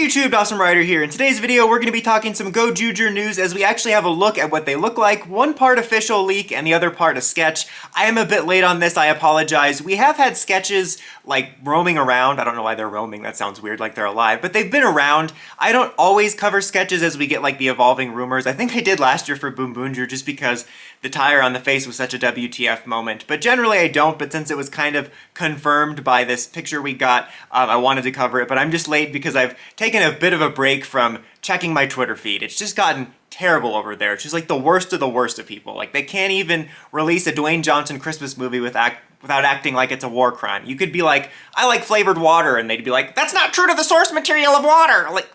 YouTube, Awesome Rider here. In today's video, we're going to be talking some Gozyuger news as we actually have a look at what they look like. One part official leak and the other part a sketch. I am a bit late on this, I apologize. We have had sketches like roaming around. I don't know why they're roaming, that sounds weird, like they're alive, but they've been around. I don't always cover sketches as we get like the evolving rumors. I think I did last year for Boom Boonjer just because the tire on the face was such a WTF moment. But generally I don't, but since it was kind of confirmed by this picture we got, I wanted to cover it, but I'm just late because I've taken a bit of a break from checking my Twitter feed. It's just gotten terrible over there. It's just like the worst of people. Like they can't even release a Dwayne Johnson Christmas movie without acting like it's a war crime. You could be like, I like flavored water, and they'd be like, that's not true to the source material of water. Like,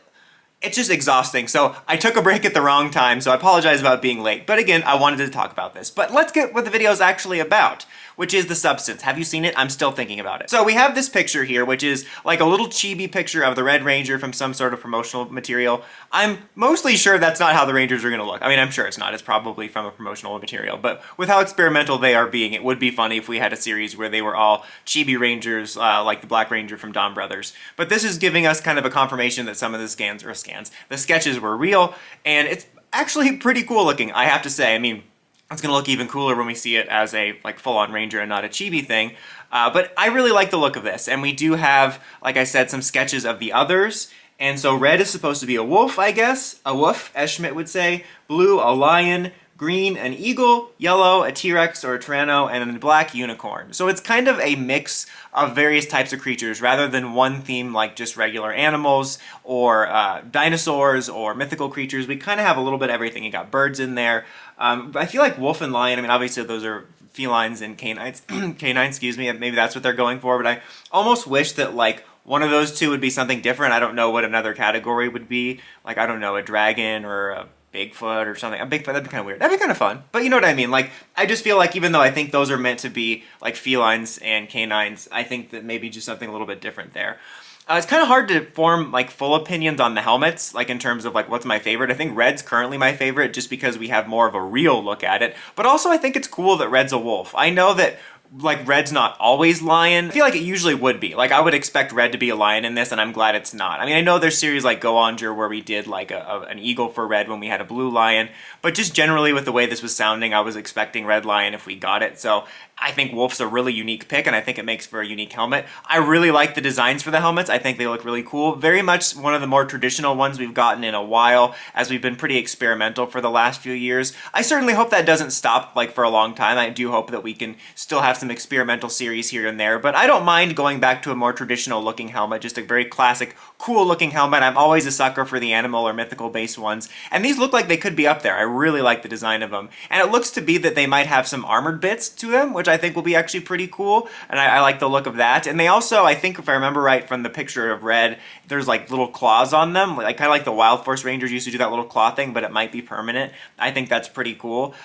it's just exhausting. So I took a break at the wrong time, so I apologize about being late. But again, I wanted to talk about this. But let's get what the video is actually about, which is the substance. Have you seen it? I'm still thinking about it. So we have this picture here, which is like a little chibi picture of the Red Ranger from some sort of promotional material. I'm mostly sure that's not how the Rangers are gonna look. I mean, I'm sure it's not. It's probably from a promotional material. But with how experimental they are being, it would be funny if we had a series where they were all chibi Rangers, like the Black Ranger from Dawn Brothers. But this is giving us kind of a confirmation that some of the the sketches were real, and it's actually pretty cool looking, I have to say. I mean, it's gonna look even cooler when we see it as a like full-on Ranger and not a chibi thing. But I really like the look of this, and we do have, like I said, some sketches of the others. And so red is supposed to be a wolf, I guess. A wolf, as Schmidt would say. Blue, a lion. Green, an eagle. Yellow, a T-Rex or a Tyranno. And then black, unicorn. So it's kind of a mix of various types of creatures rather than one theme like just regular animals or dinosaurs or mythical creatures. We kind of have a little bit of everything. You got birds in there. But I feel like wolf and lion, I mean, obviously those are felines and canines, excuse me, maybe that's what they're going for, but I almost wish that like one of those two would be something different. I don't know what another category would be. Like, I don't know, a dragon or a Bigfoot or something. A Bigfoot, that'd be kind of weird. That'd be kind of fun. But you know what I mean? Like, I just feel like even though I think those are meant to be like felines and canines, I think that maybe just something a little bit different there. It's kind of hard to form like full opinions on the helmets, like in terms of like what's my favorite. I think red's currently my favorite just because we have more of a real look at it. But also I think it's cool that red's a wolf. I know that like red's not always lion. I feel like it usually would be. Like I would expect red to be a lion in this, and I'm glad it's not. I mean, I know there's series like Gozyuger where we did like an eagle for red when we had a blue lion, but just generally with the way this was sounding, I was expecting red lion if we got it. So I think wolf's a really unique pick, and I think it makes for a unique helmet. I really like the designs for the helmets. I think they look really cool. Very much one of the more traditional ones we've gotten in a while, as we've been pretty experimental for the last few years. I certainly hope that doesn't stop like for a long time. I do hope that we can still have some experimental series here and there, but I don't mind going back to a more traditional looking helmet, just a very classic, cool looking helmet. I'm always a sucker for the animal or mythical based ones, and these look like they could be up there. I really like the design of them, and it looks to be that they might have some armored bits to them, which I think will be actually pretty cool, and I like the look of that. And they also, I think if I remember right from the picture of red, there's like little claws on them, like kind of like the Wild Force Rangers used to do that little claw thing, but it might be permanent. I think that's pretty cool.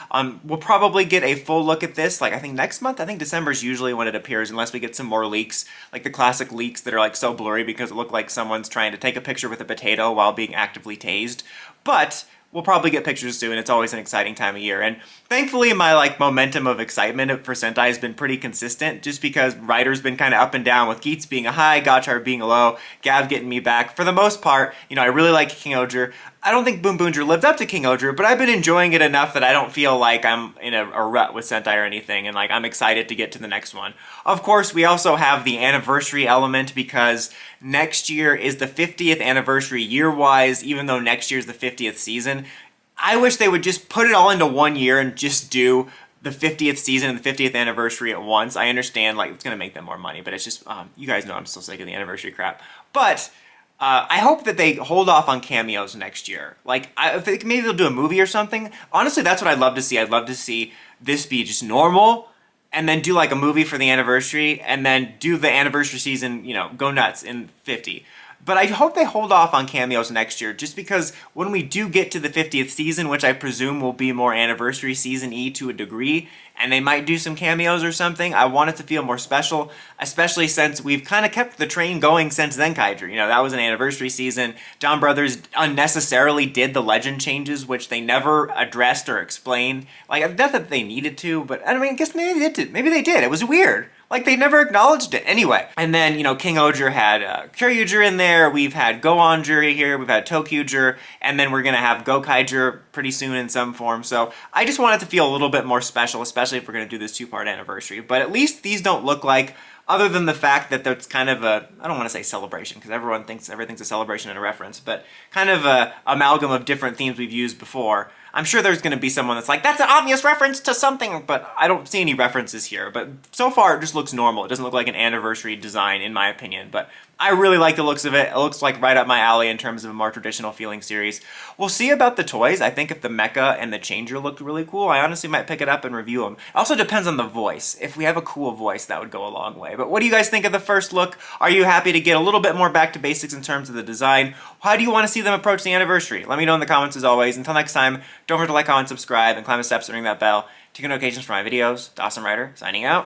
We'll probably get a full look at this, like I think next month. I think December's usually when it appears, unless we get some more leaks, like the classic leaks that are like so blurry because it looked like someone's trying to take a picture with a potato while being actively tased. But we'll probably get pictures soon. It's always an exciting time of year. And thankfully my like momentum of excitement for Sentai has been pretty consistent, just because Rider's been kind of up and down, with Geats being a high, Gotchard being a low, Gav getting me back. For the most part, you know, I really like King Oger. I don't think Boom Boonjer lived up to King Oger, but I've been enjoying it enough that I don't feel like I'm in a rut with Sentai or anything, and like I'm excited to get to the next one. Of course, we also have the anniversary element because next year is the 50th anniversary year-wise, even though next year's the 50th season. I wish they would just put it all into one year and just do the 50th season and the 50th anniversary at once. I understand like it's gonna make them more money, but it's just, you guys know I'm still sick of the anniversary crap. But I hope that they hold off on cameos next year. Like, I think maybe they'll do a movie or something. Honestly, that's what I'd love to see. I'd love to see this be just normal, and then do like a movie for the anniversary, and then do the anniversary season, you know, go nuts in 50. But I hope they hold off on cameos next year, just because when we do get to the 50th season, which I presume will be more anniversary season-y to a degree, and they might do some cameos or something, I want it to feel more special, especially since we've kind of kept the train going since Zenkaiger. You know, that was an anniversary season. Dawn Brothers unnecessarily did the legend changes, which they never addressed or explained. Like, not that they needed to, but I mean, I guess maybe they did. Maybe they did. It was weird. Like they never acknowledged it anyway. And then, King Oger had Kyoryuger in there, we've had Go-Onger here, we've had Tokyuger, and then we're gonna have Gokaiger pretty soon in some form. So I just want it to feel a little bit more special, especially if we're gonna do this 2-part anniversary. But at least these don't look like, other than the fact that there's kind of a, I don't want to say celebration, because everyone thinks everything's a celebration and a reference, but kind of a amalgam of different themes we've used before. I'm sure there's going to be someone that's like, that's an obvious reference to something, but I don't see any references here. But so far, it just looks normal. It doesn't look like an anniversary design, in my opinion, but I really like the looks of it. It looks like right up my alley in terms of a more traditional feeling series. We'll see about the toys. I think if the mecha and the changer looked really cool, I honestly might pick it up and review them. It also depends on the voice. If we have a cool voice, that would go a long way. But what do you guys think of the first look? Are you happy to get a little bit more back to basics in terms of the design? How do you want to see them approach the anniversary? Let me know in the comments as always. Until next time, don't forget to like, comment, subscribe, and climb the steps and ring that bell to get notifications for my videos. Dawson Ryder, signing out.